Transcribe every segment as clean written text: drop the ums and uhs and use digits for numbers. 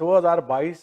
2022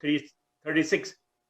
336,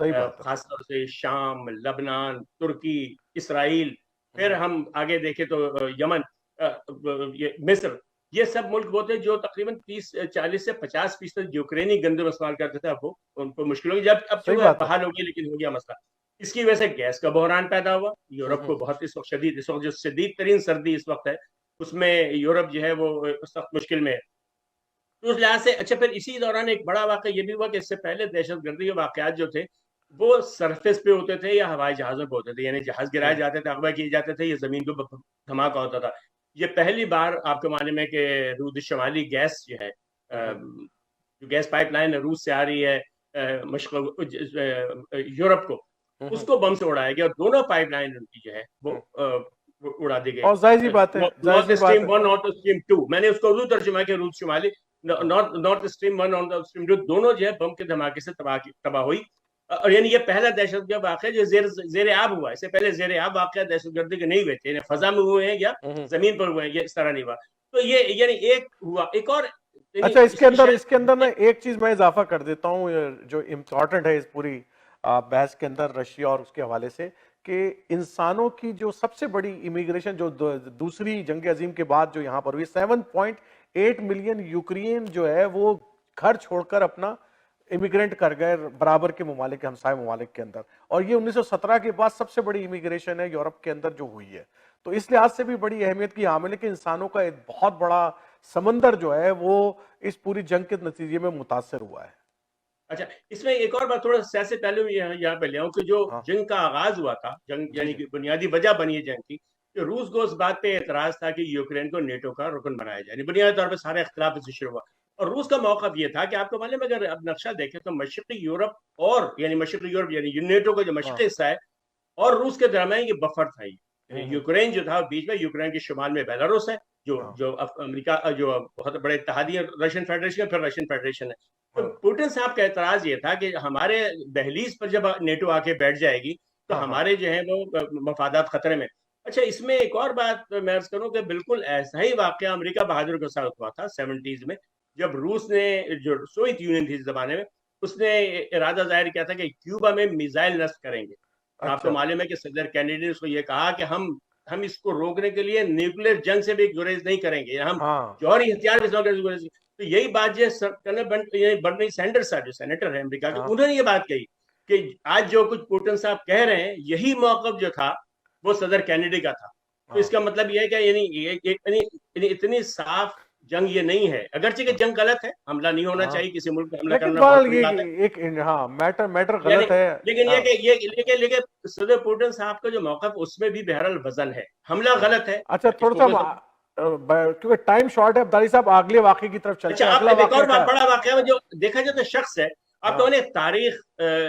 صحیح بات ہے. خاص طور سے شام، لبنان، ترکی، اسرائیل، پھر ہم آگے دیکھیں تو یمن، مصر، یہ سب ملک وہ تھے جو تقریباً 40 سے 50% یوکرینی گندم استعمال کرتے تھے. اب وہ ان کو مشکل ہوگی، اب صحیح جو ہے بات ہے. بحال ہوگی، لیکن ہو گیا مسئلہ. اس کی وجہ سے گیس کا بحران پیدا ہوا. یورپ کو بہت اس وقت جو شدید ترین سردی اس وقت ہے، اس میں یورپ جو ہے وہ سخت مشکل میں ہے. تو اس لحاظ سے اچھا، پھر اسی دوران ایک بڑا واقعہ یہ بھی ہوا کہ اس سے پہلے دہشت گردی کے واقعات جو تھے وہ سرفیس پہ ہوتے تھے یا ہوائی جہازوں پہ ہوتے تھے، یعنی جہاز گرائے جاتے تھے، اغوا کیے جاتے تھے، یا زمین کو دھماکہ ہوتا تھا. یہ پہلی بار آپ کو معلوم ہے کہ روس شمالی گیس جو ہے، جو گیس پائپ لائن روس سے آ رہی ہے یورپ کو، اس کو بم سے اڑایا گیا، اور دونوں پائپ لائن ان کی جو ہے وہ اڑا دی گئی. اور ظاہر سی بات ہے، ظاہر نارتھ سی بات اسٹریم 1، نارتھ اسٹریم 2، میں نے اس کو اردو ترجمہ کیا، روس شمالی، نارتھ اسٹریم 1 اور نارتھ اسٹریم 2 دونوں جو ہے بم کے دھماکے سے تباہ ہوئی. اور یعنی یہ پہلا دہشت گرد واقعہ جو زیر آب ہوا. اس سے پہلے زیر آب واقعہ دہشت گردی کے نہیں ہوئے تھے، یعنی فضا میں ہوئے ہیں یا زمین پر ہوئے ہیں، یہ اس طرح نہیں ہوا. تو یہ یعنی ایک ہوا. ایک اور اچھا، اس کے اندر نا ایک چیز میں اضافہ کر دیتا ہوں جو امپورٹنٹ ہے اس پوری بحث کے اندر رشیا اور اس کے حوالے سے، کہ انسانوں کی جو سب سے بڑی امیگریشن جو دوسری جنگ عظیم کے بعد جو یہاں پر ہوئی، 7.8 ملین یوکرین جو ہے وہ گھر چھوڑ کر اپنا امیگرینٹ کر گئے برابر کے ممالک، ہمسائے ممالک کے اندر. اور یہ 1917 کے بعد سب سے بڑی امیگریشن ہے یورپ کے اندر جو ہوئی ہے. تو اس لحاظ سے بھی بڑی اہمیت کی حامل ہے کہ انسانوں کا ایک بہت بڑا سمندر جو ہے وہ اس پوری جنگ کے نتیجے میں متاثر ہوا ہے. اچھا، اس میں ایک اور بات تھوڑا سیاسی پہلو یہاں پہ لے آؤں کہ جو جنگ کا آغاز ہوا تھا، جنگ یعنی کہ بنیادی وجہ بنی ہے جنگ کی، کہ روس کو اس بات پہ اعتراض تھا کہ یوکرین کو نیٹو کا رکن بنایا جائے. بنیادی طور پہ سارے اختلاف اس سے شروع ہوا. اور روس کا موقف یہ تھا کہ آپ کو معلوم ہے، اگر اب نقشہ دیکھیں تو مشرقی یورپ یعنی مشرقی یورپ یعنی نیٹو کا جو مشرقی حصہ ہے اور روس کے درمیان یہ بفر تھا. یوکرین جو تھا بیچ میں، یوکرین کے شمال میں بیلاروس ہے جو امریکا جو بہت بڑے اتحادی ہے، رشین فیڈریشن، پھر رشین فیڈریشن ہے. تو پوٹن صاحب کا اعتراض یہ تھا کہ ہمارے دہلیز پر جب نیٹو آ کے بیٹھ جائے گی تو ہمارے جو ہیں وہ مفادات خطرے میں. اچھا، اس میں ایک اور بات میں عرض کروں کہ بالکل ایسا ہی واقعہ امریکہ بہادر کے ساتھ ہوا تھا 70s میں، جب روس نے، جو سوویت یونین تھی اس زمانے میں، اس نے ارادہ ظاہر کیا تھا کہ کیوبا میں میزائل نصب کریں گے. آپ کو معلوم ہے کہ صدر کینیڈی نے اس کو یہ کہا کہ ہم اس کو روکنے کے لیے نیوکلیر جنگ سے بھی گریز نہیں کریں گے، ہم جوہری ہتھیار بھی استعمال کریں گے. تو یہی بات جو برنی سینڈرز جو سینیٹر ہے امریکہ کے، انہوں نے یہ بات کہی کہ آج جو کچھ پوٹن صاحب کہہ رہے ہیں، یہی موقف جو تھا وہ صدر کینیڈی کا تھا. تو اس کا مطلب یہ ہے کہ یعنی اتنی صاف جنگ یہ نہیں ہے، اگرچہ کہ جنگ غلط ہے، حملہ نہیں ہونا چاہیے، کسی ملک پہ حملہ کرنا بہت بڑی بات ہے، میٹر غلط ہے. لیکن صدر پوٹن صاحب کا جو موقف اس میں بھی بہرحال وزن ہے. حملہ غلط ہے. اچھا، تھوڑا سا کیونکہ ٹائم شارٹ ہے عبدالعی صاحب، اگلے واقعے کی طرف چلتے ہیں. اچھا، ایک اور بڑا واقعہ ہے جو دیکھا جائے تو شخص ہے. آپ تو انہیں تاریخ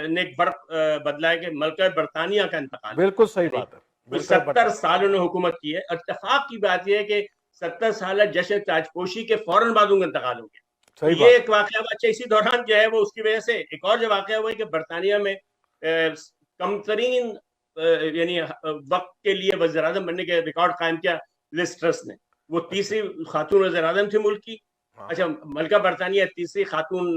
نے ایک برق بدلا ہے کہ ملکہ برطانیہ کا انتقال. بالکل صحیح بات ہے. 70 سال انہوں نے حکومت کی ہے. اتفاق کی بات یہ ہے کہ 70 سالہ جشن تاجپوشی کے فوراً بعد ان کا انتقال ہو گیا. یہ ایک واقعہ ہوا. اچھا، اسی دوران جو ہے وہ اس کی وجہ سے ایک اور جو واقعہ ہوا ہے کہ برطانیہ میں کم ترین یعنی وقت کے لیے وزیر اعظم بننے کے ریکارڈ قائم کیا لیز ٹرس نے. وہ تیسری خاتون وزیر اعظم تھی ملک کی. اچھا، ملکہ برطانیہ تیسری خاتون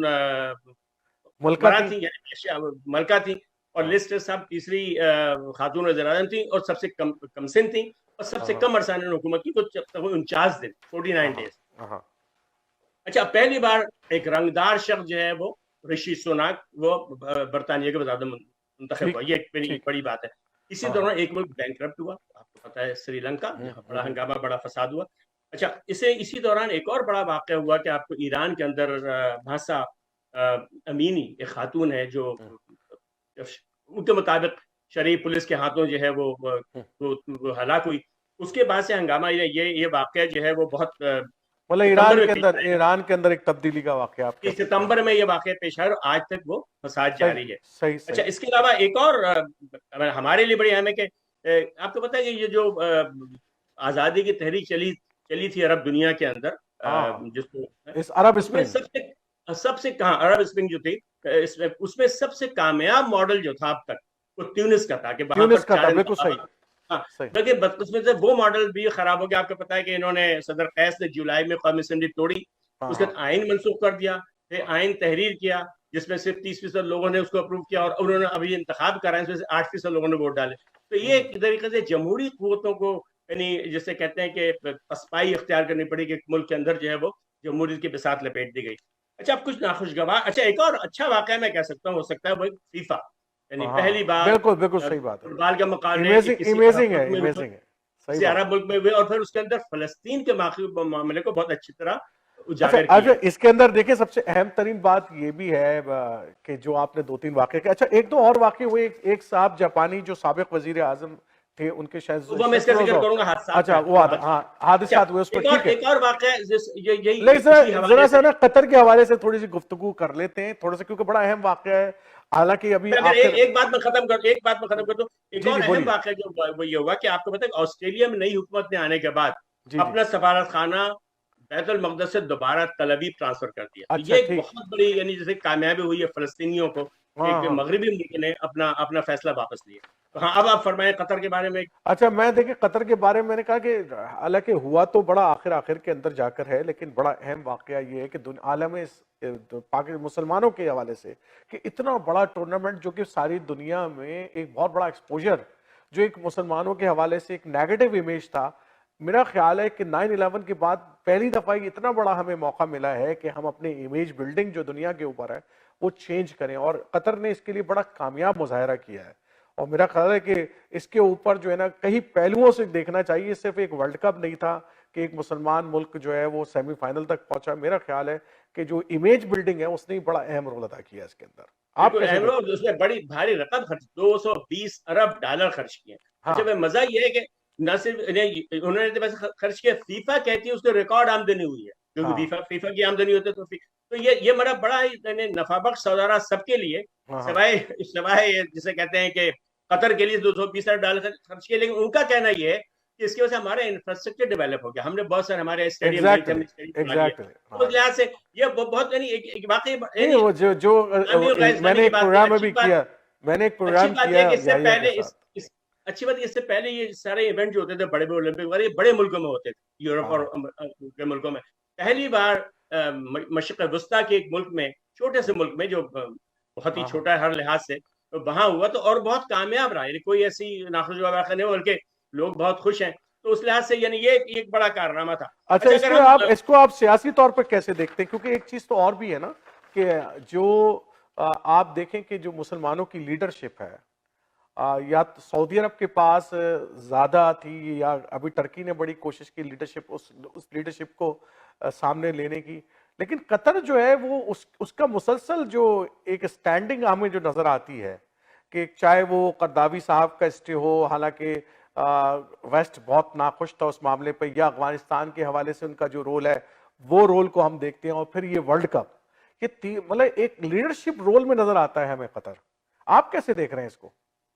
ملکہ تھی، اور لیز ٹرس صاحب تیسری خاتون وزیر اعظم تھی اور سب سے کم سن تھی اور سب سے کم عرصہ نے حکومت کی، 49 دن 49 ڈیز. اچھا، پہلی بار ایک رنگدار شخص جو ہے وہ رشی سوناک، وہ برطانیہ کے وزیر اعظم منتخب ہوا. یہ ایک بڑی بات ہے. اسی دوران ایک ملک بینکرپٹ ہوا، آپ کو پتا ہے، سری لنکا، بڑا ہنگامہ، بڑا فساد ہوا. اچھا، اسی دوران ایک اور بڑا واقعہ ہوا کہ آپ کو ایران کے اندر مہسا امینی ایک خاتون ہے جو ان کے مطابق شرعی پولیس کے ہاتھوں جو ہے وہ ہلاک ہوئی. اس کے بعد سے ہنگامہ، یہ واقعہ جو ہے وہ بہت ایران کے اندر ایک تبدیلی کا واقعہ ستمبر میں یہ واقعہ پیش آیا اور آج تک وہ فساد جاری ہے. اچھا، اس کے علاوہ ایک اور ہمارے لیے بڑی اہم ہے کہ آپ کو پتا ہے کہ یہ جو آزادی کی تحریک چلی تھی عرب دنیا کے اندر، جس کو عرب اسپرنگ، سب سے عرب اسپرنگ جو تھی، اس میں سب سے کامیاب ماڈل جو تھا اب تک وہ تیونس کا تھا کہ وہاں پر لیکن بدقسمتی سے وہ ماڈل بھی خراب ہو گیا. آپ کو پتا ہے کہ انہوں نے، صدر قیس نے جولائی میں قومی اسمبلی توڑی، اس کے بعد آئین منسوخ کر دیا، پھر آئین تحریر کیا جس میں صرف 30% لوگوں نے اس کو اپروو کیا اور انہوں نے ابھی انتخاب کرا ہے اس میں سے 8% لوگوں نے ووٹ ڈالے. تو یہ ایک طریقے سے جمہوری قوتوں کو یعنی جسے کہتے ہیں کہ پسپائی اختیار کرنی پڑی کہ ملک کے اندر جو ہے وہ جمہوریت کی بساط لپیٹ دی گئی. اچھا اب کچھ ناخوشگوار, اچھا ایک اور اچھا واقعہ میں کہہ سکتا ہوں ہو سکتا ہے وہ فیفا, یعنی پہلی بار بالکل بالکل صحیح بات ہے, فٹ بال کے مقابلے کسی امیزنگ ہے, عرب ملک میں امیزنگ ہے, صحیح کسی بات. عرب ملک میں ہوئے اور پھر اس کے اندر فلسطین کے معاملے کو بہت اچھی طرح اچھا اجاگر کیا. اس کے اندر دیکھیں سب سے اہم ترین بات یہ بھی ہے کہ جو آپ نے 2-3 واقعے کہے, اچھا ایک دو اور واقعے ہوئے, ایک صاحب جاپانی جو سابق وزیر اعظم تھے ان کے شاید وہ میں اس کا ذکر کروں گا حادثات. اچھا وہ حادثات ہوئے اس پر, ٹھیک ہے. ایک اور واقعہ یہی لیکن ذرا سا نا قطر کے حوالے سے تھوڑی سی گفتگو کر لیتے ہیں تھوڑا سا, کیونکہ بڑا اہم واقعہ ہے. حالانکہ ابھی ایک بات میں ختم کر دوں, ایک اور اہم واقعہ جو وہ یہ ہوا کہ آپ کو پتہ ہے آسٹریلیا میں نئی حکومت نے آنے کے بعد اپنا سفارت خانہ بیت المقدس سے دوبارہ تل ابیب ٹرانسفر کر دیا. یہ ایک بہت بڑی یعنی جیسے کامیابی ہوئی ہے فلسطینیوں کو کہ مغربی ملک نے اپنا فیصلہ واپس لیا. ہاں اب آپ فرمائیں قطر کے بارے میں. اچھا میں دیکھیں قطر کے بارے میں نے کہا کہ حالانکہ ہوا تو بڑا آخر کے اندر جا کر ہے, لیکن بڑا اہم واقعہ یہ ہے کہ عالم مسلمانوں کے حوالے سے کہ اتنا بڑا ٹورنامنٹ جو کہ ساری دنیا میں ایک بہت بڑا ایکسپوجر جو ایک مسلمانوں کے حوالے سے ایک نیگیٹو امیج تھا, میرا خیال ہے کہ 9/11 کے بعد پہلی دفعہ اتنا بڑا ہمیں موقع ملا ہے کہ ہم اپنے امیج بلڈنگ جو دنیا کے اوپر ہے وہ چینج کریں, اور قطر نے اس کے لیے بڑا کامیاب مظاہرہ کیا ہے. اور میرا خیال ہے کہ اس کے اوپر جو ہے نا کئی پہلوؤں سے دیکھنا چاہیے, صرف ایک ورلڈ کپ نہیں تھا کہ ایک مسلمان ملک جو ہے وہ سیمی فائنل تک پہنچا. میرا خیال ہے کہ جو امیج بلڈنگ ہے اس نے بڑا اہم رول ادا کیا اس کے اندر. آپ اس نے بڑی بھاری رقم خرچ 220 ارب ڈالر خرچ کیے. اچھا میں مزہ یہ ہے کہ نہ صرف انہوں نے پیسے خرچ کیا, فیفا کہتی ہے اس کو ریکارڈ آمدنی ہوئی ہے, کیونکہ فیفا کی آمدنی ہوتی ہے تو یہ میرا بڑا نفع بخش سودارا سب کے لیے, سوائے جسے کہتے ہیں کہ قطر کے لیے 220 ارب ڈالر خرچ کیے. لیکن ان کا کہنا یہ ہے کہ اس کی وجہ سے ہمارا انفراسٹرکچر ڈیولپ ہو گیا, ہم نے بہت سارے ہمارے اسٹیڈیم اس لحاظ سے یہ بہت واقعی جو میں نے ایک پروگرام میں بھی کیا, میں نے ایک پروگرام کیا. اچھی بات اس سے پہلے یہ سارے ایونٹ جو ہوتے تھے بڑے بڑے اولمپک والے بڑے ملکوں میں ہوتے تھے, یورپ اور کے ملکوں میں. پہلی بار مشرق وسطیٰ کے ایک ملک میں, چھوٹے سے ملک میں جو بہت ہی چھوٹا ہے ہر لحاظ سے, تو وہاں ہوا تو اور بہت کامیاب رہا, یعنی کوئی ایسی ناخوشگوار واقعہ نہیں, بلکہ لوگ بہت خوش ہیں. تو اس لحاظ سے یعنی یہ ایک بڑا کارنامہ تھا. اچھا اس کو آپ سیاسی طور پر کیسے دیکھتے ہیں, کیونکہ ایک چیز تو اور بھی ہے نا کہ جو آپ دیکھیں کہ جو مسلمانوں کی لیڈرشپ ہے یا سعودی عرب کے پاس زیادہ تھی, یا ابھی ٹرکی نے بڑی کوشش کی لیڈرشپ اس لیڈرشپ کو سامنے لینے کی, لیکن قطر جو ہے وہ اس کا مسلسل جو ایک سٹینڈنگ ہمیں جو نظر آتی ہے کہ چاہے وہ قرداوی صاحب کا اسٹے ہو, حالانکہ ویسٹ بہت ناخوش تھا اس معاملے پہ, یا افغانستان کے حوالے سے ان کا جو رول ہے وہ رول کو ہم دیکھتے ہیں, اور پھر یہ ورلڈ کپ, یہ مطلب ایک لیڈرشپ رول میں نظر آتا ہے ہمیں قطر. آپ کیسے دیکھ رہے ہیں اس کو؟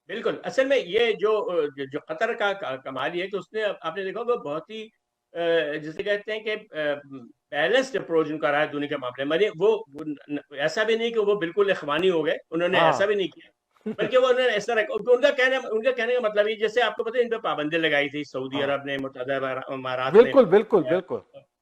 بالکل, اصل میں یہ جو قطر کا کمال یہ ہے کہ اس نے, آپ نے دیکھا وہ بہت ہی جسے کہتے ہیں کہ بیلنسڈ اپروچ ان کا رہا ہے دنیا کے معاملے میں. وہ ایسا بھی نہیں کہ وہ بالکل اخوانی ہو گئے, انہوں نے ایسا بھی نہیں کیا, بلکہ وہ انہوں نے ایسا رکھا. ان کا کہنے کا مطلب یہ, جیسے آپ کو پتہ ہے ان پہ پابندی لگائی تھی سعودی عرب نے, متحدہ امارات نے,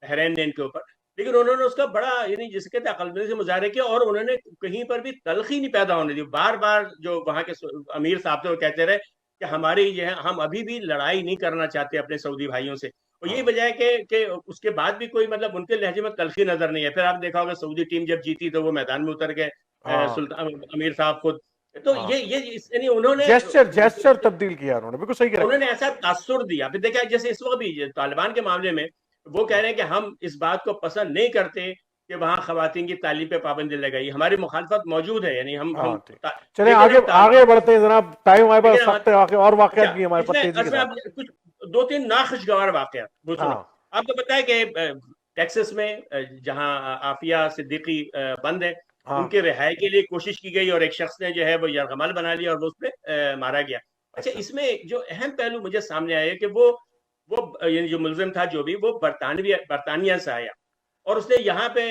بحرین نے ان کے اوپر, لیکن انہوں نے اس کا بڑا یعنی جسے کہتے ہیں عقل مندی سے مظاہرے کیا, اور انہوں نے کہیں پر بھی تلخی نہیں پیدا ہونے دی. بار بار جو وہاں کے امیر صاحب تھے وہ کہتے رہے کہ ہماری یہ ہے, ہم ابھی بھی لڑائی نہیں کرنا چاہتے اپنے سعودی بھائیوں سے. اور یہی وجہ ہے کہ اس کے بعد بھی کوئی مطلب ان کے لہجے میں تلخی نظر نہیں ہے. پھر آپ دیکھا ہوگا سعودی ٹیم جب جیتی تو وہ میدان میں اتر گئے, سلطان امیر صاحب خود. تو یہ انہوں نے جیسچر تبدیل کیا, انہوں نے بالکل صحیح کہا, انہوں نے ایسا تاثر دیا. پھر دیکھا جیسے اس وقت بھی طالبان کے معاملے میں وہ کہہ رہے ہیں کہ ہم اس بات کو پسند نہیں کرتے کہ وہاں خواتین کی تعلیم پہ پابندی لگائی. ہماری مخالفت موجود ہے, یعنی ہم چلیں آگے بڑھتے ہیں جناب, ٹائم ہمارے پاس سخت ہے, اور واقعات بھی ہمارے پاس تیزی کے ساتھ. کچھ 2-3 ناخوشگوار واقعات آپ کو پتا ہے کہ ٹیکسس میں جہاں عافیہ صدیقی بند ہے, ان کے رہائی کے لیے کوشش کی گئی, اور ایک شخص نے جو ہے وہ یرغمال بنا لیا اور وہ اس پہ مارا گیا. اچھا اس میں جو اہم پہلو مجھے سامنے آیا کہ وہ یعنی جو ملزم تھا جو بھی, وہ برطانیہ سے آیا, اور اس نے یہاں پہ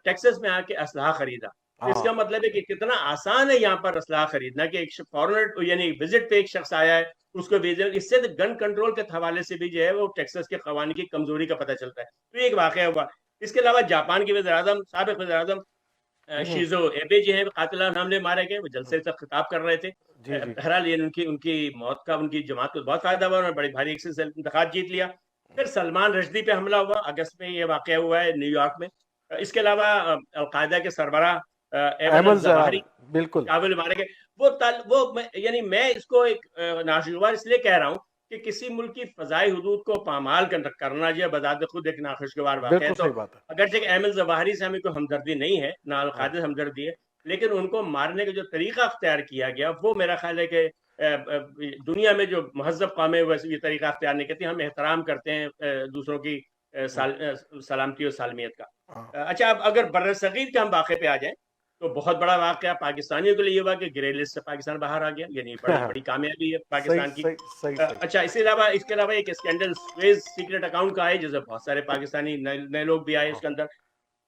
ٹیکسس میں آ کے اسلحہ خریدا. اس کا مطلب ہے کہ کتنا آسان ہے یہاں پر اسلحہ خریدنا, کہ ایک فارنر یعنی وزٹ پہ ایک شخص آیا ہے, اس کو ویزا. اس سے گن کنٹرول کے حوالے سے بھی جو ہے وہ ٹیکسس کے قوانین کی کمزوری کا پتہ چلتا ہے. تو ایک واقعہ ہوا. اس کے علاوہ جاپان کے وزیر اعظم, سابق وزیر اعظم شیزو ایبے جو ہے قاتلانہ حملے مارے گئے، وہ جلسے سے خطاب کر رہے تھے. جی جی بہرحال یہ ان کی موت کا ان کی جماعت کو بہت فائدہ ہوا، انہوں نے بڑی بھاری ایک سے انتخاب جیت لیا. پھر سلمان رشدی پہ حملہ ہوا اگست میں، یہ واقعہ ہوا ہے نیو یارک میں. اس کے علاوہ القاعدہ کے سربراہ ایمن احمد الظواہری زہرانی بالکل کابل میں مارے گئے. وہ یعنی میں اس کو ایک ناخوشگوار اس لیے کہہ رہا ہوں کہ کسی ملک کی فضائی حدود کو پامال کرنا جو بذات خود ایک ناخوشگوار واقعہ ہے. بالکل تو صحیح بات ہے. اگرچہ کہ احمد ظواہری سے ہمیں کوئی ہمدردی نہیں ہے، نہ القاعدہ سے ہمدردی ہے، لیکن ان کو مارنے کا جو طریقہ اختیار کیا گیا وہ میرا خیال ہے کہ دنیا میں جو مہذب قومیں ویسے یہ طریقہ اختیار نہیں کرتی. ہم احترام کرتے ہیں دوسروں کی سلامتی اور سالمیت کا. اچھا، اب اگر بر صغیر کے ہم واقعے پہ آ جائیں تو بہت بڑا واقعہ پاکستانیوں کے لیے یہ ہوا کہ گرے لسٹ سے پاکستان باہر آ گیا، یعنی بڑی کامیابی ہے پاکستان کی. اچھا، اس کے علاوہ ایک اسکینڈل سویز سیکرٹ اکاؤنٹ کا ہے جس میں بہت سارے پاکستانی نئے لوگ بھی آئے اس کے اندر.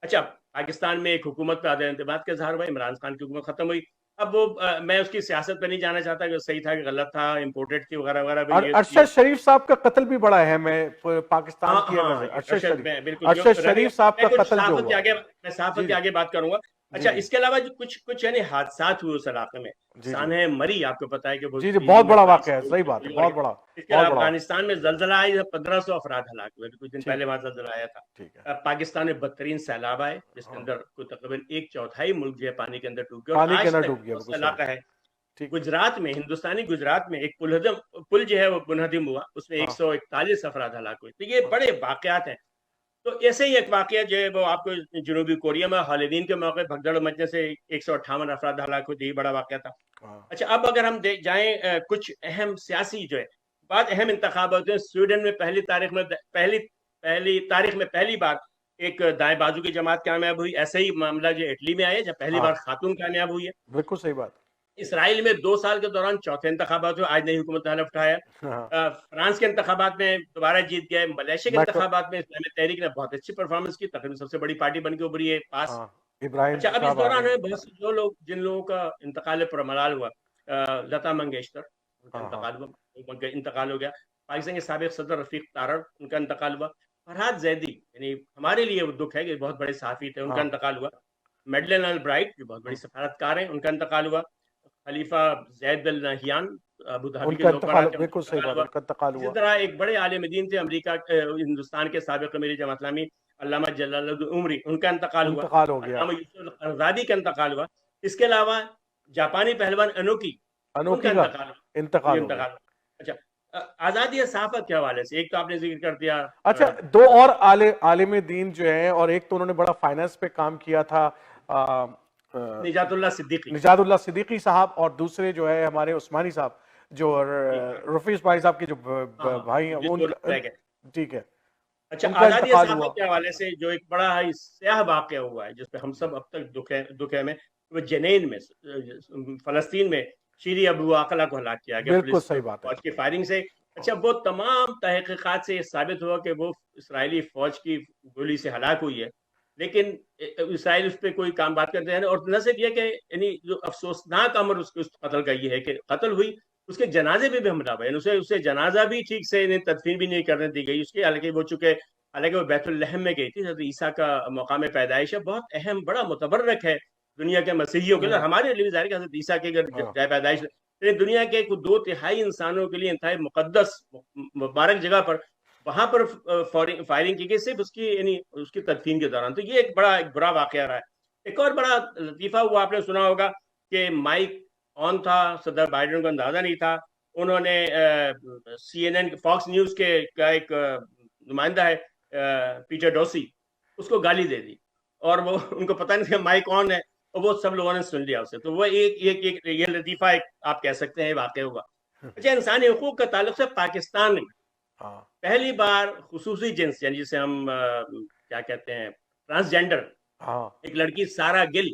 اچھا، پاکستان میں ایک حکومت پہ عدم اعتماد کا اظہار ہوا، عمران خان کی حکومت ختم ہوئی. اب وہ میں اس کی سیاست پہ نہیں جانا چاہتا کہ صحیح تھا کہ غلط تھا، امپورٹڈ تھی وغیرہ وغیرہ. ارشد شریف صاحب کا قتل بھی بڑا اہم ہے پاکستان کی. ارشد شریف صاحب کا قتل جو ہوا، میں صحافت کے آگے بات کروں گا. اچھا، اس کے علاوہ جو کچھ یعنی حادثات ہوئے اس علاقے میں، سانحہ مری آپ کو پتا ہے کہ بہت بڑا واقعہ ہے. صحیح بات ہے، بہت بڑا. اس کے علاوہ افغانستان میں زلزلہ آیا، 1500 افراد ہلاک ہوئے، کچھ دن پہلے وہاں زلزلہ آیا تھا. پاکستان میں بدترین سیلاب آئے جس کے اندر کوئی تقریباً 1/4 ملک جو ہے پانی کے اندر ڈوب گیا. اور آج تک علاقہ ہے گجرات میں، ہندوستانی گجرات میں ایک پل جو ہے وہ منہدم ہوا، اس میں 141 افراد ہلاک ہوئے. تو یہ بڑے واقعات ہیں. تو ایسے ہی ایک واقعہ جو ہے وہ آپ کو جنوبی کوریا میں ہالووین کے موقع بھگدڑ مچنے سے 158 افراد ہلاک ہوئے، یہ بڑا واقعہ تھا. اچھا، اب اگر ہم جائیں کچھ اہم سیاسی جو ہے بعض اہم انتخابات ہیں. سویڈن میں پہلی تاریخ میں پہلی بار ایک دائیں بازو کی جماعت کامیاب ہوئی. ایسے ہی معاملہ جو اٹلی میں آیا جب پہلی بار خاتون کامیاب ہوئی ہے. بالکل صحیح بات. اسرائیل میں 2 سال کے دوران چوتھے انتخابات ہوئے، آج نئی حکومت نے حلف اٹھایا. فرانس کے انتخابات میں دوبارا جیت گئے. ملیشیا کے انتخابات میں اسلامی تحریک نے بہت اچھی پرفارمنس کی، تقریباً سب سے بڑی پارٹی بن کے ابھری ہے پاس. اچھا، اب اس دوران بہت سے جن لوگوں کا انتقال پرملال ہوا، لتا منگیشکر ان کا انتقال ہو گیا. پاکستان کے سابق صدر رفیق تارڑ ان کا انتقال ہوا. فرحات زیدی یعنی ہمارے لیے وہ دکھ ہے کہ بہت بڑے صحافی تھے، ان کا انتقال ہوا. میڈلن البرائٹ جو بہت بڑی سفارتکار ہیں، ان کا انتقال ہوا. خلیفہ زید بن نہیان ابو ظہبی کے انتقال ہوا. اسی طرح ایک بڑے عالم دین تھے امریکہ ہندوستان کے سابق امیر جماعت اسلامی علامہ جلال الدین عمری، ان کا انتقال ہوا. علامہ یوسف القرضاوی کا انتقال ہوا. اس کے علاوہ جاپانی پہلوان انوکی ان کا انتقال ہوا. اچھا، آزادی صحافت کے حوالے سے ایک تو آپ نے ذکر کر دیا. اچھا، 2 اور عالم دین جو ہیں، اور ایک تو انہوں نے بڑا فائنانس پہ کام کیا تھا، نجات اللہ صدیقی صاحب، اور دوسرے جو ہے ہمارے عثمانی صاحب جو رفیع بھائی صاحب کے جو بھائی ہیں. ٹھیک ہے. اچھا، آزادی صحافت کے حوالے سے جو ایک بڑا ہی سیاہ واقعہ ہوا ہے جس پہ ہم سب اب تک دکھے میں، وہ جنین میں فلسطین میں شیری ابو عقلہ کو ہلاک کیا گیا فوج کی فائرنگ سے. اچھا، وہ تمام تحقیقات سے یہ ثابت ہوا کہ وہ اسرائیلی فوج کی گولی سے ہلاک ہوئی ہے، لیکن اسرائیل اس پہ کوئی کام بات کرتے ہیں. اور نہ صرف یہ کہ یعنی جو افسوسناک امر اس قتل کا یہ ہے کہ قتل ہوئی، اس کے جنازے پہ بھی حملہ ہوا، یعنی اسے جنازہ بھی ٹھیک سے تدفین بھی نہیں کرنے دی گئی اس کی. حالانکہ وہ بیت الحم میں گئی تھی، حضرت عیسیٰ کا مقام پیدائش ہے، بہت اہم بڑا متبرک ہے دنیا کے مسیحیوں کے لیے. ہمارے لیے ظاہر کہ حضرت عیسیٰ کی جائے پیدائش دنیا کے 2/3 انسانوں کے لیے انتہائی مقدس مبارک جگہ پر وہاں پر فائرنگ کی گئی صرف اس کی تدفین کے دوران. تو یہ ایک برا واقعہ رہا ہے. ایک اور بڑا لطیفہ ہوا، آپ نے سنا ہوگا کہ مائک آن تھا، صدر بائیڈن کو اندازہ نہیں تھا. انہوں نے CNN فاکس نیوز کا ایک نمائندہ ہے پیٹر ڈوسی، اس کو گالی دے دی، اور وہ ان کو پتہ نہیں تھا مائک آن ہے، اور وہ سب لوگوں نے سن لیا اسے. تو وہ یہ لطیفہ آپ کہہ سکتے ہیں واقع ہوا. اچھا، انسانی حقوق کا تعلق سے پاکستان میں پہلی بار خصوصی جنس یعنی جسے ہم کیا کہتے ہیں ٹرانسجینڈر، ایک لڑکی سارا گل،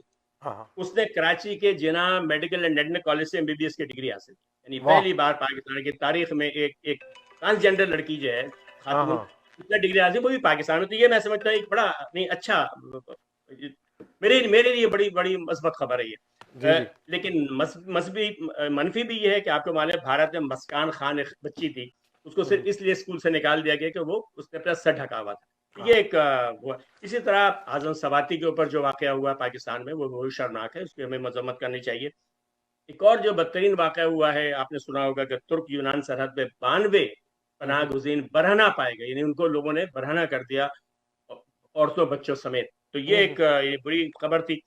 اس نے کراچی کے جنا میڈیکل اینڈ ڈینٹل کالج سے MBBS کی ڈگری حاصل کی. یعنی پہلی بار پاکستان کی تاریخ میں ایک ٹرانسجینڈر لڑکی جو ہے خاتون اتنا ڈگری حاصل، وہ بھی پاکستان میں. تو یہ میں سمجھتا ہوں ایک بڑا نہیں اچھا، میرے لیے بڑی مثبت خبر ہے یہ. لیکن منفی بھی یہ ہے کہ آپ کو معلوم ہے بھارت میں مسکان خان ایک بچی تھی، اس کو صرف اس لیے اسکول سے نکال دیا گیا کہ وہ اس نے اپنا سر ڈھکا ہوا تھا. یہ ایک اسی طرح اعظم سواتی کے اوپر جو واقعہ ہوا پاکستان میں وہ بہت شرمناک ہے، اس کی ہمیں مذمت کرنی چاہیے۔ ایک اور جو بدترین واقعہ ہوا ہے، آپ نے سنا ہوگا کہ ترک یونان سرحد پہ 92 پناہ گزین برہنہ پائے گئے، یعنی ان کو لوگوں نے برہنہ کر دیا، عورتوں بچوں سمیت۔ تو یہ ایک یہ بری خبر تھی۔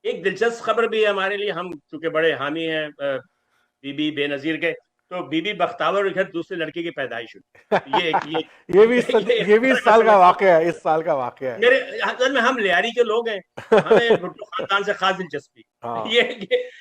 ایک دلچسپ خبر بھی ہے ہمارے لیے، ہم چونکہ بڑے حامی ہیں بی بی بے نظیر کے، تو بی بی بختاور کے گھر دوسرے لڑکے کی پیدائش ہوئی۔ یہ بھی اس سال کا واقعہ ہے، اس سال کا واقعہ ہے۔ میرے اصل میں ہم لیاری کے لوگ ہیں، ہمیں بھٹو خاندان سے خاص دلچسپی۔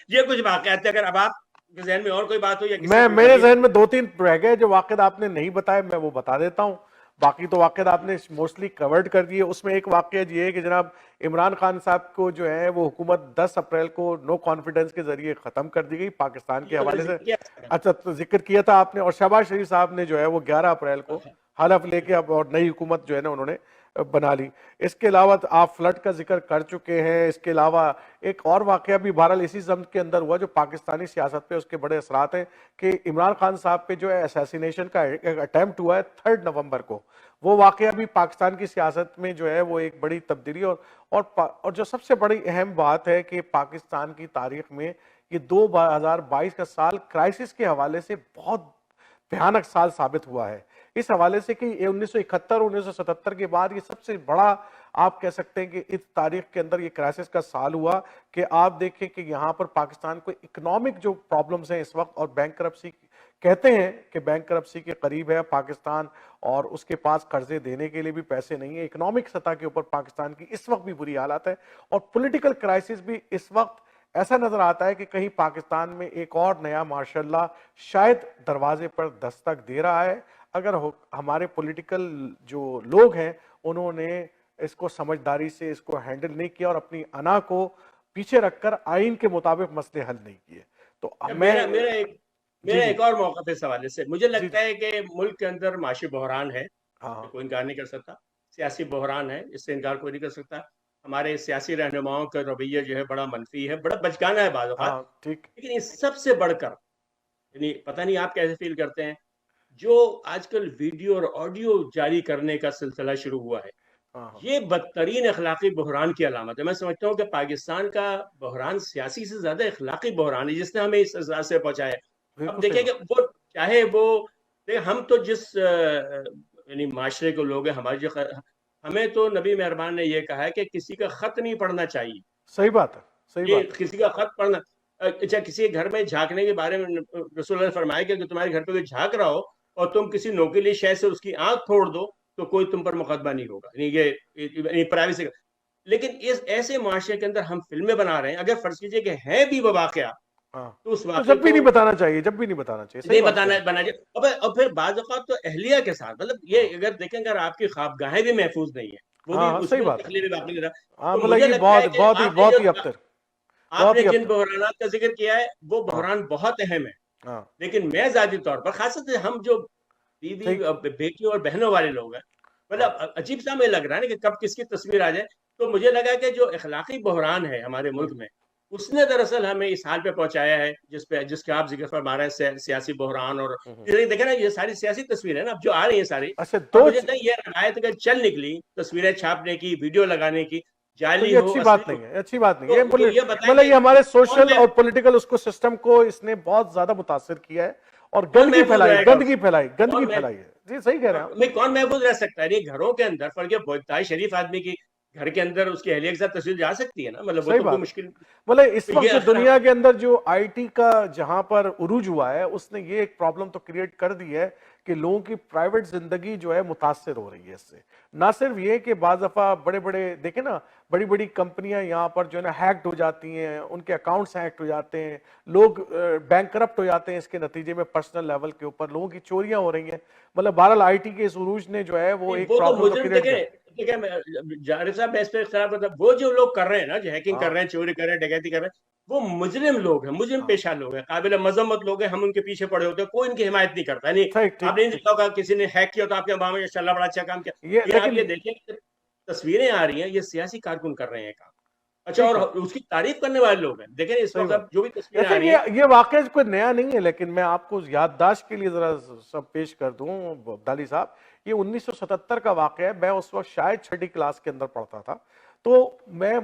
یہ کچھ واقعات اگر اب آپ کے ذہن میں اور کوئی بات ہو یا میرے ذہن میں 2-3 رہ گئے جو واقعات آپ نے نہیں بتائے، میں وہ بتا دیتا ہوں۔ باقی تو واقعات آپ نے موسٹلی کورڈ کر دیے۔ اس میں ایک واقعہ یہ ہے کہ جناب عمران خان صاحب کو جو ہے وہ حکومت 10 اپریل کو نو کانفیڈنس کے ذریعے ختم کر دی گئی پاکستان کے حوالے سے۔ اچھا، تو ذکر کیا تھا آپ نے، اور شہباز شریف صاحب نے جو ہے وہ 11 اپریل کو حلف لے کے اب اور نئی حکومت جو ہے نا انہوں نے بنا لی۔ اس کے علاوہ آپ فلڈ کا ذکر کر چکے ہیں۔ اس کے علاوہ ایک اور واقعہ بھی بہرحال اسی ضمن کے اندر ہوا جو پاکستانی سیاست پہ اس کے بڑے اثرات ہیں، کہ عمران خان صاحب پہ جو ہے اسیسینیشن کا اٹیمپٹ ہوا ہے 3 نومبر کو۔ وہ واقعہ بھی پاکستان کی سیاست میں جو ہے وہ ایک بڑی تبدیلی اور جو سب سے بڑی اہم بات ہے کہ پاکستان کی تاریخ میں یہ 2022 کا سال کرائسس کے حوالے سے بہت بھیانک سال ثابت ہوا ہے، اس حوالے سے کہ 1971 اور 1977 کے بعد یہ سب سے بڑا آپ کہہ سکتے ہیں کہ اس تاریخ کے اندر یہ کرائسس کا سال ہوا، کہ آپ دیکھیں کہ یہاں پر پاکستان کو اکنامک جو پرابلمز ہیں اس وقت، اور بینک کرپسی کہتے ہیں کہ بینک کرپسی کے قریب ہے پاکستان، اور اس کے پاس قرضے دینے کے لیے بھی پیسے نہیں ہیں۔ اکنامک سطح کے اوپر پاکستان کی اس وقت بھی بری حالت ہے، اور پولیٹیکل کرائسس بھی اس وقت ایسا نظر آتا ہے کہ کہیں پاکستان میں ایک اور نیا ماشاء اللہ شاید دروازے پر دستک دے رہا ہے، اگر ہمارے پولیٹیکل جو لوگ ہیں انہوں نے اس کو سمجھداری سے اس کو ہینڈل نہیں کیا اور اپنی انا کو پیچھے رکھ کر آئین کے مطابق مسئلے حل نہیں کیے۔ تو میرا ایک اور موقف اس حوالے سے، مجھے لگتا ہے کہ ملک کے اندر معاشی بحران ہے، کوئی انکار نہیں کر سکتا، سیاسی بحران ہے، اس سے انکار کوئی نہیں کر سکتا۔ ہمارے سیاسی رہنماؤں کا رویہ جو ہے بڑا منفی ہے، بڑا بچکانہ ہے بعض اوقات، لیکن اس سب سے بڑھ کر، یعنی پتہ نہیں آپ کیسے فیل کرتے ہیں، جو آج کل ویڈیو اور آڈیو جاری کرنے کا سلسلہ شروع ہوا ہے، یہ بدترین اخلاقی بحران کی علامت ہے۔ میں سمجھتا ہوں کہ پاکستان کا بحران سیاسی سے زیادہ اخلاقی بحران ہے جس نے ہمیں اس سزا سے پہنچایا ہے۔ اب دیکھیں کہ وہ چاہے وہ ہم تو جس یعنی معاشرے کے لوگ ہیں، ہمیں تو نبی مہربان نے یہ کہا ہے کہ کسی کا خط نہیں پڑھنا چاہیے۔ صحیح بات ہے، صحیح بات ہے۔ کسی کا خط پڑھنا، اچھا کسی کے گھر میں جھانکنے کے بارے میں رسول اللہ نے فرمایا کہ تمہارے گھر پہ کوئی جھانک رہا ہو اور تم کسی نوکیلی شے سے اس کی آنکھ پھوڑ دو تو کوئی تم پر مقدمہ نہیں ہوگا، یہ پرائیویسی کا۔ لیکن اس ایسے معاشرے کے اندر ہم فلمیں بنا رہے ہیں، اگر فرض کیجئے کہ ہے بھی وہ واقعہ تو اس واقعے جب بھی نہیں بتانا چاہیے، جب بھی نہیں بتانا چاہیے، نہیں بتانا چاہیے۔ اور پھر بعض اوقات تو اہلیہ کے ساتھ، مطلب یہ اگر دیکھیں اگر آپ کی خوابگاہیں بھی محفوظ نہیں ہیں، وہ بھی اس میں تخلیقی باقی نہیں رہا، تو مجھے لگتا ہے کہ آپ نے جن بحرانات کا ذکر کیا ہے وہ بحران بہت اہم ہے، لیکن میں ذاتی طور پر خاص طور سے ہم جو بیوی بیٹیوں اور بہنوں والے لوگ ہیں، مطلب عجیب سا ہمیں لگ رہا ہے نا کہ کب کس کی تصویر آ جائے، تو مجھے لگا کہ جو اخلاقی بحران ہے ہمارے ملک میں اس نے دراصل ہمیں اس حال پہ پہنچایا ہے جس کا آپ ذکر فرما رہے ہیں، سیاسی بحران۔ اور دیکھیں نا یہ ساری سیاسی تصویریں نا اب جو آ رہی ہیں ساری، یہ روایت اگر چل نکلی تصویریں چھاپنے کی، ویڈیو لگانے کی، جعلی ہو، اچھی بات نہیں ہے، اچھی بات نہیں ہے۔ مطلب یہ ہمارے سوشل اور پولیٹیکل اس کو سسٹم کو اس نے بہت زیادہ متاثر کیا ہے اور گندگی پھیلائی ہے۔ جی صحیح کہہ رہے ہیں میں کون محفوظ رہ سکتا ہے؟ گھروں کے اندر فرق بہت شریف آدمی کی گھر کے اندر اس کی اہلیہ کے ساتھ تصویر جا سکتی ہے نا، مطلب وہ تو کوئی مشکل۔ مطلب اس وقت دنیا کے اندر جو آئی ٹی کا جہاں پر عروج ہوا ہے اس نے یہ ایک پرابلم تو کریٹ کر دی ہے کہ لوگوں کی پرائیویٹ زندگی جو ہے متاثر ہو رہی ہے اس سے۔ نہ صرف یہ کہ بعض دفعہ بڑے دیکھیں نا بڑی بڑی کمپنیاں یہاں پر جو ہے نا ہیکڈ ہو جاتی ہیں، ان کے اکاؤنٹس ہیکڈ ہو جاتے ہیں، لوگ بینک کرپٹ ہو جاتے ہیں، اس کے نتیجے میں پرسنل لیول کے اوپر لوگوں کی چوریاں ہو رہی ہیں۔ مطلب بہرحال آئی ٹی کے اس عروج نے جو ہے وہ ایک پرابلم تو کریٹ کیا۔ جارف صاحب میں اس پہ اختلاف کرتا ہوں، وہ جو لوگ کر رہے ہیں نا، جو ہیکنگ کر رہے ہیں، چوری کر رہے ہیں، ڈکیتی کر رہے ہیں، وہ مجرم لوگ ہیں، مجرم پیشہ لوگ ہیں، قابل مذمت لوگ ہیں، ہم ان کے پیچھے پڑے ہوتے ہیں، کوئی ان کی حمایت نہیں کرتا۔ یعنی آپ نے نہیں دیکھا ہوگا کسی نے ہیک کیا تو آپ کے وہاں میں انشاءاللہ بڑا اچھا کام کیا۔ یہ آپ یہ دیکھیں تصویریں آ رہی ہیں، یہ سیاسی کارکن کر رہے ہیں کام، اچھا، اور اس کی تعریف کرنے والے لوگ ہیں. دیکھیں اس صحیح وقت بات. اب جو بھی تصویریں آ دیکھیں رہی ہیں. یہ واقعہ کوئی نیا نہیں ہے، لیکن میں آپ کو یادداشت کے لیے ذرا سب پیش کر دوں عبدالی صاحب. یہ 1977 کا واقعہ ہے. میں اس وقت شاید 6ٹھی کلاس کے اندر پڑھتا تھا. تو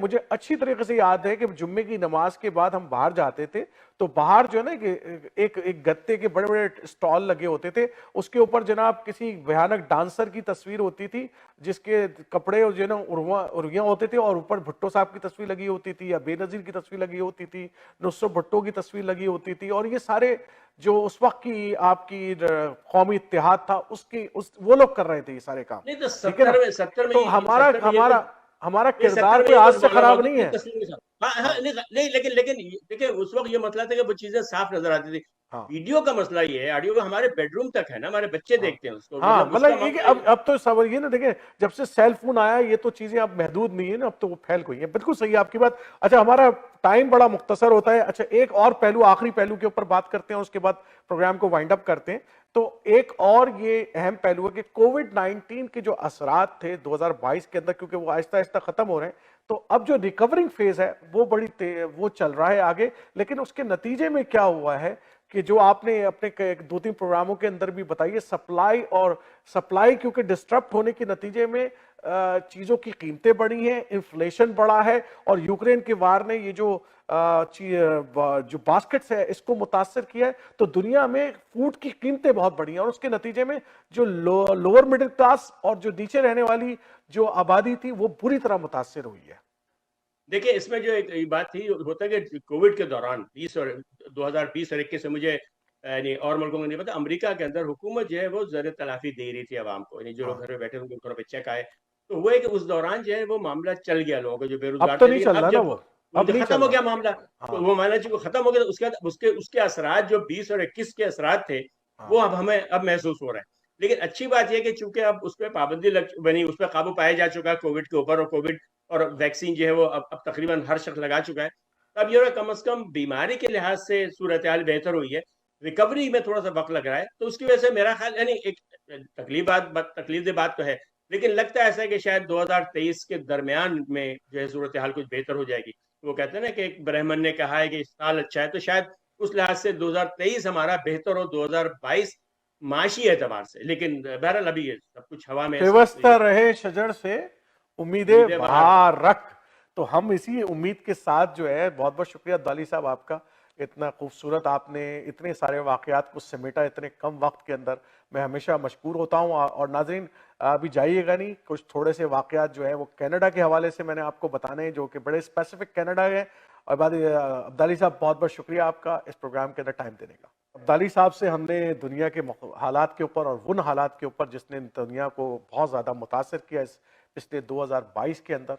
مجھے اچھی طریقے سے یاد ہے کہ جمعے کی نماز کے بعد ہم باہر جاتے تھے تو باہر جو ہے نا ایک گتے کے بڑے بڑے سٹال لگے ہوتے تھے. اس کے اوپر جناب کسی بھیانک ڈانسر کی تصویر ہوتی تھی جس کے کپڑے جو ہے نا ارویاں ہوتے تھے، اور اوپر بھٹو صاحب کی تصویر لگی ہوتی تھی یا بے نظیر کی تصویر لگی ہوتی تھی، نصرت بھٹو کی تصویر لگی ہوتی تھی. اور یہ سارے جو اس وقت کی آپ کی قومی اتحاد تھا وہ لوگ کر رہے تھے یہ سارے کام. نہیں تو ٹھیک ہے نا. ستر میں تو ہمارا یہ ہمارا ہمارا یہ کردار 70 میں کوئی یہ آج کچھ سے معاملہ خراب موجود نہیں تھی ہے. تصویر کے ساتھ. ہاں ہاں، ہاں نہیں لیکن دیکھیں اس وقت یہ مسئلہ تھا کہ وہ چیزیں صاف نظر آتی تھی. ہاں ویڈیو کا مسئلہ یہ ہے، آڈیو کا ہمارے بیڈ روم تک ہے نا، ہمارے بچے ہاں دیکھتے ہیں اس کو، ہاں. مطلب اس کا مطلب یہ کہ معاملہ یہ ہے. اب تو سب یہ نا دیکھیں جب سے سیل فون آیا یہ تو چیزیں اب محدود نہیں ہے نا، اب تو وہ پھیل گئی ہیں. بالکل صحیح ہے آپ کی بات. اچھا ہمارا ٹائم بڑا مختصر ہوتا ہے. اچھا ایک اور پہلو، آخری پہلو کے اوپر بات کرتے ہیں، اس کے بعد پروگرام کو وائنڈ اپ کرتے ہیں. تو ایک اور یہ اہم پہلو ہے کہ کووڈ 19 کے جو اثرات تھے 2022 کے اندر، کیونکہ وہ آہستہ آہستہ ختم ہو رہے ہیں، تو اب جو ریکورنگ فیز ہے وہ وہ چل رہا ہے آگے. لیکن اس کے نتیجے میں کیا ہوا ہے کہ جو آپ نے اپنے 2-3 پروگراموں کے اندر بھی بتائیے، سپلائی کیونکہ ڈسٹرپٹ ہونے کے نتیجے میں چیزوں کی قیمتیں بڑھی ہیں، انفلیشن بڑھا ہے، اور یوکرین کے وار نے یہ جو باسکٹس ہے اس کو متاثر کیا ہے. تو دنیا میں فوڈ کی قیمتیں بہت بڑھی ہیں، اور اس کے نتیجے میں جو لوور مڈل کلاس اور جو نیچے رہنے والی جو آبادی تھی وہ بری طرح متاثر ہوئی ہے. دیکھیں اس میں جو ایک بات تھی، ہوتا ہے کہ کووڈ کے دوران 2020 اور 21 سے مجھے یعنی اور ملکوں میں نہیں پتا، امریکہ کے اندر حکومت جو ہے وہ زر تلافی دے رہی تھی عوام کو، یعنی جو ہاں لوگ گھر میں بیٹھے ان کے گھروں پہ چیک آئے. تو وہ ہے کہ اس دوران جو ہے وہ معاملہ چل گیا لوگوں کو جو بے اب روزگار تو تھے. نہیں لیکن چل رہا اب نا، جب وہ وہ اب جو نہیں ختم چل ہو گیا رہا. معاملہ، ہاں تو وہ مانا چاہیے ختم ہو گیا، تو اس کے بعد اس کے اثرات جو 20 اور 21 کے اثرات تھے ہاں وہ اب ہمیں محسوس ہو رہے ہیں. لیکن اچھی بات یہ کہ چونکہ اب اس پہ پابندی بنی، اس پہ قابو پایا جا چکا ہے کووڈ کے اوپر، اور کووڈ اور ویکسین جو ہے وہ اب تقریباً ہر شخص لگا چکا ہے. اب یہ کم از کم بیماری کے لحاظ سے صورتحال بہتر ہوئی ہے. ریکوری میں تھوڑا سا وقت لگ رہا ہے، تو اس کی وجہ سے میرا خیال یعنی ایک تکلیف دہ بات تو ہے، لیکن لگتا ہے ایسا ہے کہ شاید 2023 کے درمیان میں جو ہے صورتحال کچھ بہتر ہو جائے گی. وہ کہتے ہیں نا کہ ایک برہمن نے کہا ہے کہ اس سال اچھا ہے، تو شاید اس لحاظ سے 2023 ہمارا بہتر ہو 2022 معاشی اعتبار سے. لیکن بہرحال ابھی یہ سب کچھ ہوا میں پیوستہ رہے شجر سے امیدیں امیدیں بہار بہار رکھ. تو ہم اسی امید کے ساتھ جو ہے، بہت بہت شکریہ عبدالی صاحب آپ کا. اتنا خوبصورت آپ نے اتنے سارے واقعات کو سمیٹا اتنے کم وقت کے اندر. میں ہمیشہ مشکور ہوتا ہوں. اور ناظرین ابھی جائیے گا نہیں، کچھ تھوڑے سے واقعات جو ہیں وہ کینیڈا کے حوالے سے میں نے آپ کو بتانے ہیں جو کہ بڑے اسپیسیفک کینیڈا ہیں. اور بعد عبدالی صاحب بہت بہت شکریہ آپ کا اس پروگرام کے اندر ٹائم دینے کا. عبدالی صاحب سے ہم نے دنیا کے حالات کے اوپر اور ان حالات کے اوپر جس نے دنیا کو بہت زیادہ متاثر کیا اس پچھلے 2022 کے اندر،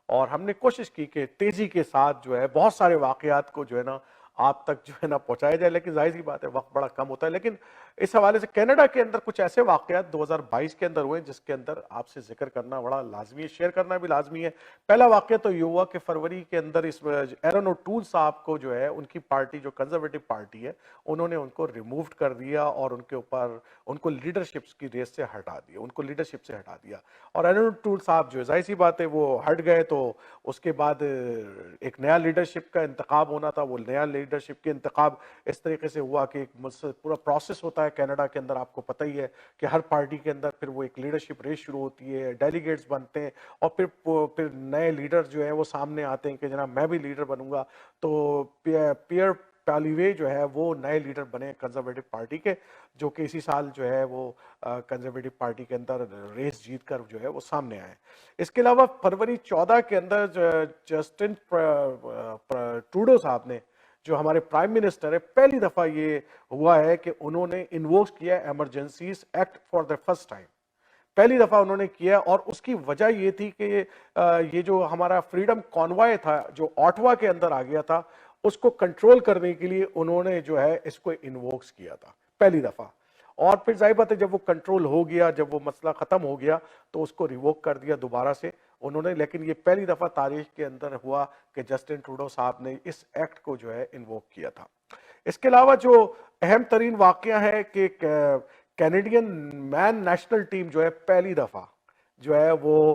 اور ہم نے کوشش کی کہ تیزی کے ساتھ جو ہے بہت سارے واقعات کو جو ہے نا آپ تک جو ہے نا پہنچایا جائے. لیکن ظاہر سی بات ہے وقت بڑا کم ہوتا ہے. لیکن اس حوالے سے کینیڈا کے اندر کچھ ایسے واقعات 2022 کے اندر ہوئے جس کے اندر آپ سے ذکر کرنا بڑا لازمی ہے، شیئر کرنا بھی لازمی ہے. پہلا واقعہ تو یہ ہوا کہ فروری کے اندر اس ایرن اوٹول صاحب کو جو ہے ان کی پارٹی جو کنزرویٹو پارٹی ہے انہوں نے ان کو ریمووڈ کر دیا، اور ان کے اوپر ان کو لیڈرشپ کی ریس سے ہٹا دیا، ان کو لیڈرشپ سے ہٹا دیا. اور ایرن اوٹول صاحب جو ظاہر سی بات ہے وہ ہٹ گئے، تو اس کے بعد ایک نیا لیڈرشپ کا انتخاب ہونا تھا. وہ نیا لیڈرشپ کے انتخاب اس طریقے سے ہوا کہ ایک پورا پروسیس ہوتا ہے کینیڈا کے اندر، آپ کو پتہ ہی ہے کہ ہر پارٹی کے اندر پھر وہ ایک لیڈرشپ ریس شروع ہوتی ہے، ڈیلیگیٹس بنتے ہیں، اور پھر نئے لیڈر جو ہیں وہ سامنے آتے ہیں کہ جناب میں بھی لیڈر بنوں گا. تو پیئر پالیوے جو ہے وہ نئے لیڈر بنے کنزرویٹو پارٹی کے، جو کہ اسی سال جو ہے وہ کنزرویٹو پارٹی کے اندر ریس جیت کر جو ہے وہ سامنے آئے. اس کے علاوہ فروری 14 کے اندر جسٹن ٹروڈو صاحب نے جو ہمارے پرائم منسٹر ہے، پہلی دفعہ یہ ہوا ہے کہ انہوں نے انووک کیا emergencies act for the first time. پہلی دفعہ انہوں نے کیا، اور اس کی وجہ یہ تھی کہ یہ جو ہمارا فریڈم کانوائے تھا جو آٹوا کے اندر آ گیا تھا، اس کو کنٹرول کرنے کے لیے انہوں نے جو ہے اس کو انووکس کیا تھا پہلی دفعہ. اور پھر ظاہر بات ہے جب وہ کنٹرول ہو گیا، جب وہ مسئلہ ختم ہو گیا تو اس کو ریووک کر دیا دوبارہ سے انہوں نے. لیکن یہ پہلی دفعہ تاریخ کے اندر ہوا کہ جسٹن ٹروڈو صاحب نے اس ایکٹ کو جو ہے انووک کیا تھا. اس کے علاوہ جو اہم ترین واقعہ ہے کہ کینیڈین مین نیشنل ٹیم جو ہے پہلی دفعہ جو ہے وہ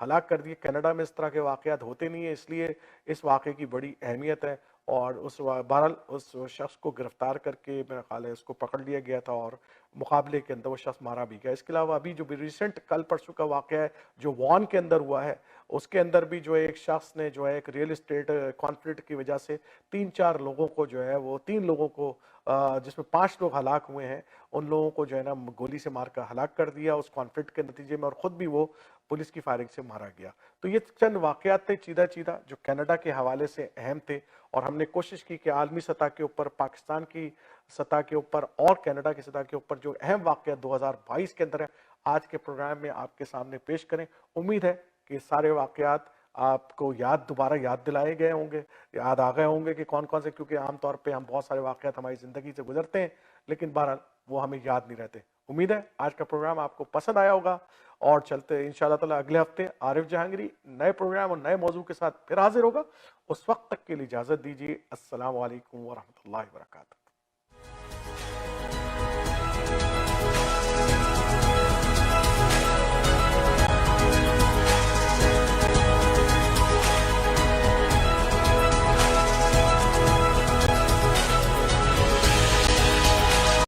ہلاک کر دیے. کینیڈا میں اس طرح کے واقعات ہوتے نہیں ہیں, اس لیے اس واقعے کی بڑی اہمیت ہے. اور بہرحال اس شخص کو گرفتار کر کے میرا خیال ہے اس کو پکڑ لیا گیا تھا اور مقابلے کے اندر وہ شخص مارا بھی گیا. اس کے علاوہ ابھی جو بھی ریسنٹ کل پرسوں کا واقعہ ہے جو وان کے اندر ہوا ہے, اس کے اندر بھی جو ایک شخص نے جو ہے ایک ریئل اسٹیٹ کانفلکٹ کی وجہ سے 3-4 لوگوں کو جو ہے وہ 3 لوگوں کو جس میں 5 لوگ ہلاک ہوئے ہیں, ان لوگوں کو جو ہے نا گولی سے مار کر ہلاک کر دیا اس کانفلکٹ کے نتیجے میں, اور خود بھی وہ پولیس کی فائرنگ سے مارا گیا. تو یہ چند واقعات تھے چیدہ جو کینیڈا کے حوالے سے اہم تھے, اور ہم نے کوشش کی کہ عالمی سطح کے اوپر, پاکستان کی سطح کے اوپر اور کینیڈا کی سطح کے اوپر جو اہم واقعات 2022 کے اندر ہے آج کے پروگرام میں آپ کے سامنے پیش کریں. امید ہے کہ سارے واقعات آپ کو دوبارہ یاد دلائے گئے ہوں گے, یاد آ گئے ہوں گے کہ کون کون سے, کیونکہ عام طور پہ ہم بہت سارے واقعات ہماری زندگی سے گزرتے ہیں لیکن بہرحال وہ ہمیں یاد نہیں رہتے. امید ہے آج کا پروگرام آپ کو پسند آیا ہوگا, اور چلتے انشاءاللہ تعالی اگلے ہفتے عارف جہانگیری نئے پروگرام اور نئے موضوع کے ساتھ پھر حاضر ہوگا. اس وقت تک کے لیے اجازت دیجیے. السلام علیکم ورحمۃ اللہ وبرکاتہ.